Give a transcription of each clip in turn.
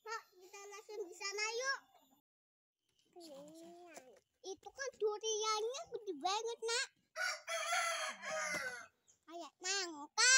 Pak, kita langsung di sana yuk. Itu kan duriannya gede banget, Nak. Kayak nangka.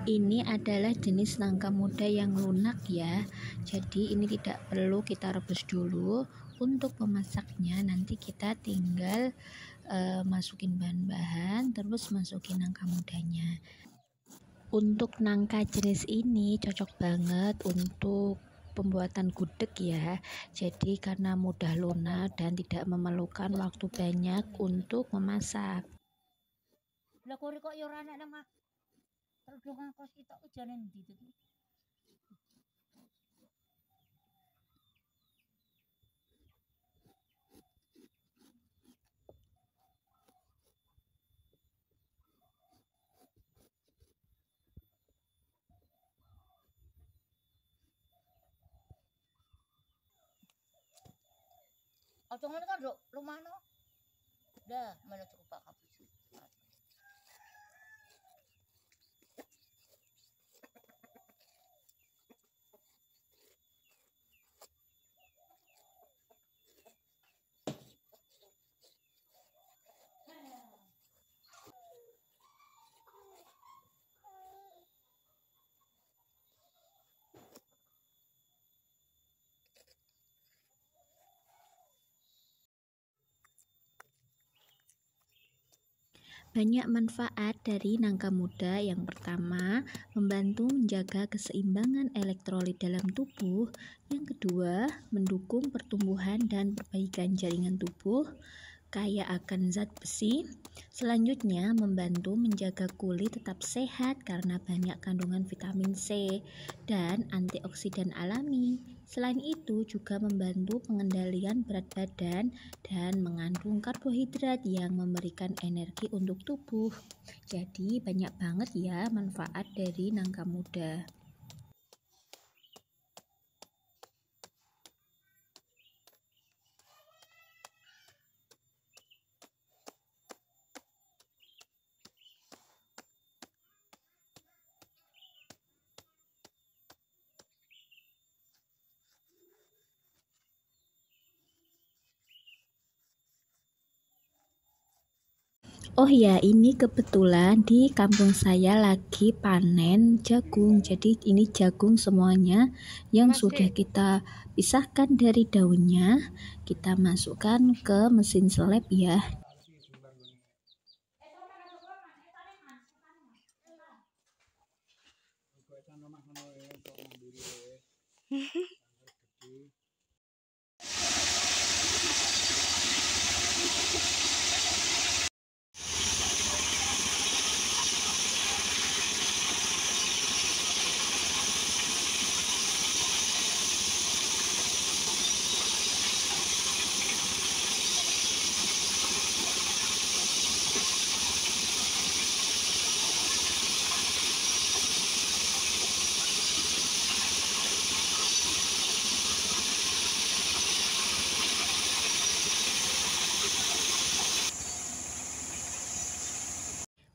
Ini adalah jenis nangka muda yang lunak ya. Jadi ini tidak perlu kita rebus dulu. Untuk memasaknya nanti kita tinggal masukin bahan-bahan, terus masukin nangka mudanya. Untuk nangka jenis ini cocok banget untuk pembuatan gudeg ya. Jadi karena mudah lunak dan tidak memerlukan waktu banyak untuk memasak. Lah kok yo ora nek mah. Terus ngakos kita ujane ndi iki? Aja ngene kan, Dok. Lumano. Dah, mana cukup Pak Kapus. Banyak manfaat dari nangka muda. Yang pertama, membantu menjaga keseimbangan elektrolit dalam tubuh. Yang kedua, mendukung pertumbuhan dan perbaikan jaringan tubuh, kaya akan zat besi. Selanjutnya, membantu menjaga kulit tetap sehat karena banyak kandungan vitamin C dan antioksidan alami. Selain itu, juga membantu pengendalian berat badan dan mengandung karbohidrat yang memberikan energi untuk tubuh. Jadi, banyak banget ya manfaat dari nangka muda. Oh ya, ini kebetulan di kampung saya lagi panen jagung. Jadi ini jagung semuanya yang sudah kita pisahkan dari daunnya, kita masukkan ke mesin seleb ya.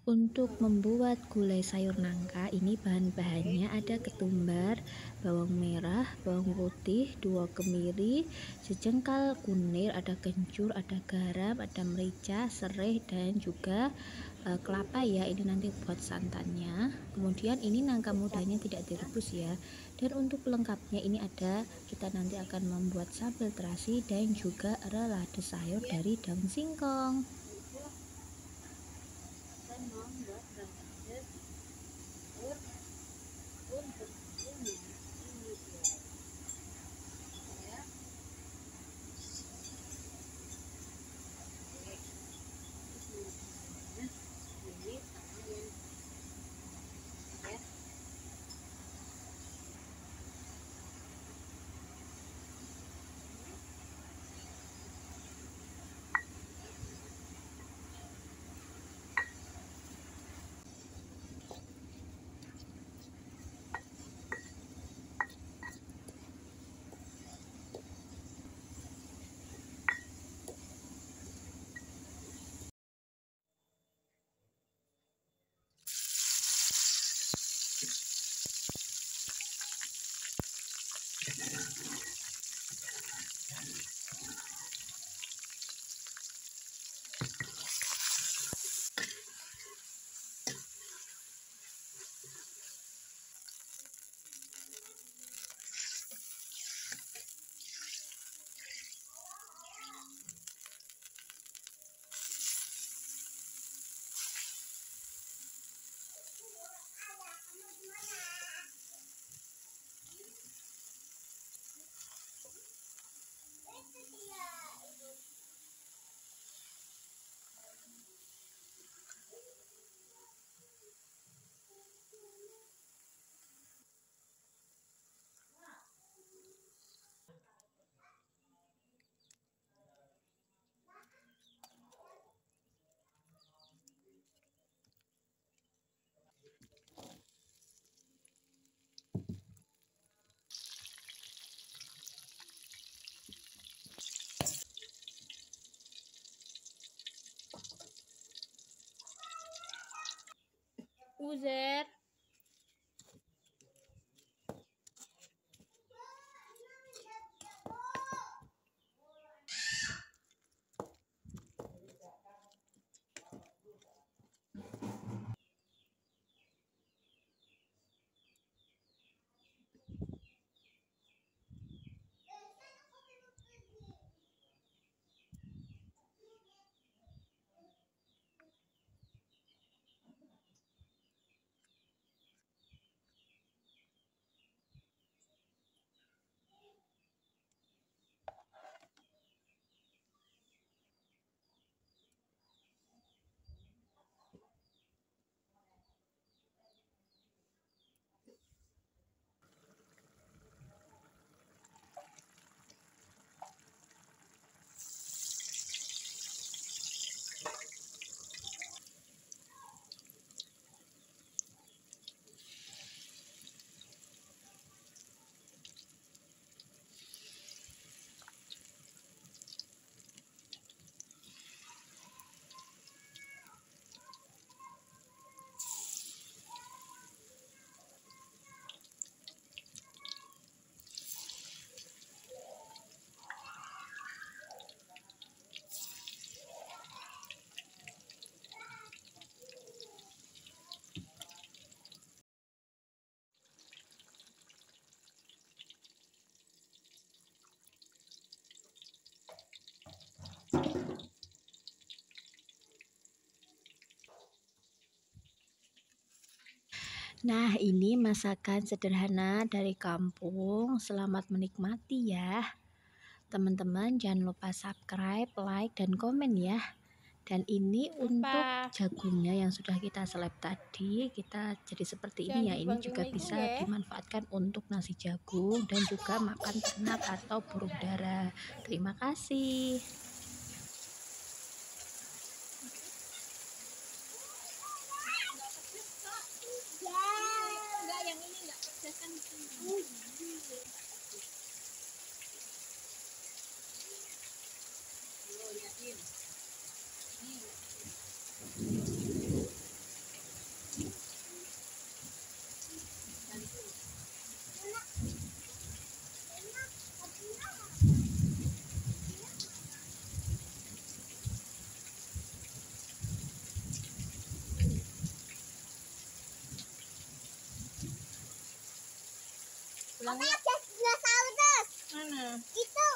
Untuk membuat gulai sayur nangka ini bahan-bahannya ada ketumbar, bawang merah, bawang putih, 2 kemiri, sejengkal kunir, ada kencur, ada garam, ada merica, serai dan juga kelapa ya. Ini nanti buat santannya. Kemudian ini nangka mudanya tidak direbus ya. Dan untuk pelengkapnya ini ada, kita nanti akan membuat sambal terasi dan juga lada sayur dari daun singkong. Mangga berangkat untuk ini dia ya. Ini sama yang ya. Uzer. Nah, ini masakan sederhana dari kampung. Selamat menikmati ya. Teman-teman jangan lupa subscribe, like, dan komen ya. Dan ini untuk jagungnya yang sudah kita seleb tadi, kita jadi seperti ini ya. Ini juga bisa dimanfaatkan untuk nasi jagung dan juga makan ternak atau burung dara. Terima kasih. Enggak, yang ini enggak pedas kan. Pulang Apa ya. ada dinosaurus? Mana? Itu